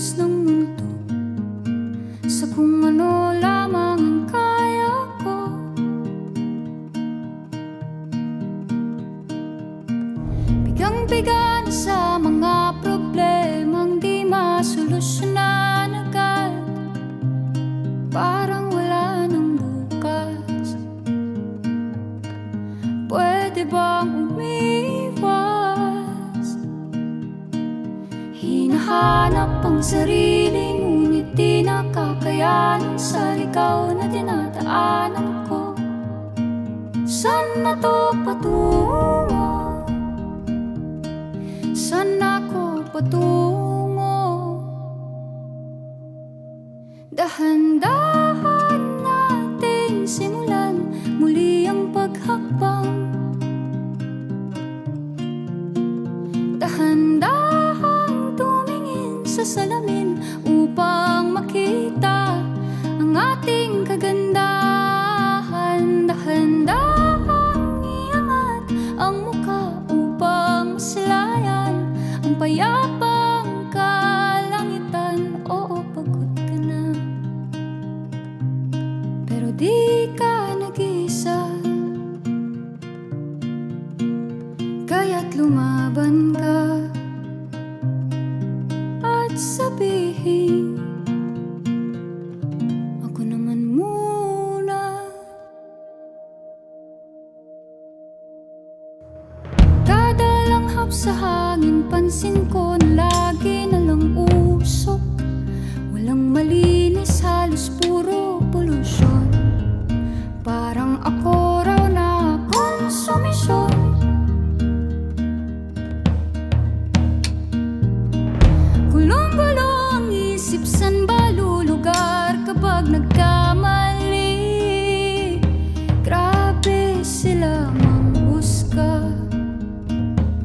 kilos ng mundo sa kung ano lamang ang kaya ko. Bigang-biga na sa mga problemang di masolusyonan agad, parang wala nang bukas. Pwede bang umiwas? Hinahanap ang sarili, ngunit di nakakayanan sa ligaw na dinadaanan ko. Saan na to patungo? Saan ako patungo? Dahan-dahan nating simulan muli ang paghakbang. Dahan-dahang tumingin sa salamin upang makita ang ating kagandahan. Dahan-dahang iangat ang mukha upang masilayan ang payapang kalangitan. Oo, pagod ka na, pero di ka nag-iisa. Kaya't lumaban ka at sabihin, ako naman muna. Kada langhap sa hangin, pansin ko na lagi na lang usok. Walang malinis, halos puro polusyon. Parang ako raw na konsumisyon. Gulong-gulo ang isip, san ba lulugar kapag nagkamali? Grabe sila manghusga,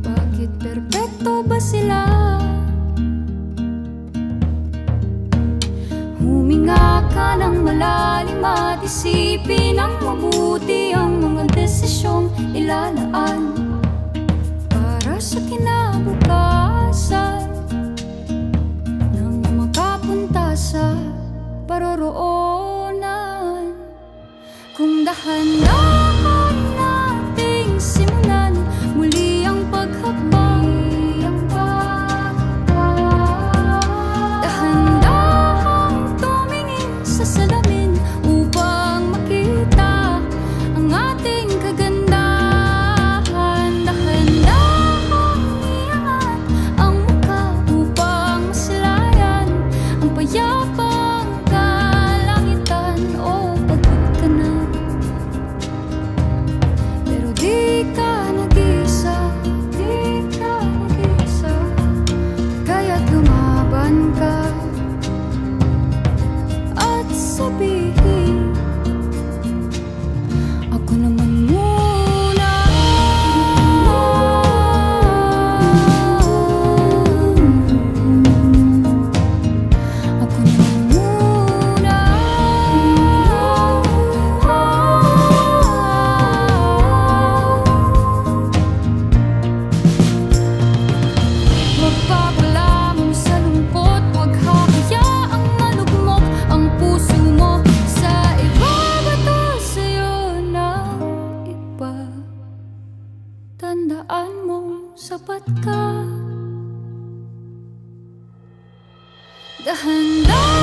bakit perpekto ba sila? Huminga ka ng malalim at isipin ng mabuti ang mga desisyong ilalaan para sa kinabukasan, nang makapunta sa paroroonan. Kung dahan-dahan nating simulan muli ang paghakbang. Dahan-dahang tumingin sa salamin upang makita ang ating kagandahan. Dahan-dahang iangat ang mukha upang masilayan ang payapang kalangitan. Oh, pagod ka na, pero di ka nag-iisa. Di ka nag-iisa. Kaya't lumaban ka at sabihin, ako naman muna. Ako naman muna. Huwag papalamon sa lungkot, huwag hahayaang malugmok ang puso mo sa iba. Bato sa'yo ng iba. Tandaan mong sapat ka. Dahan-dahan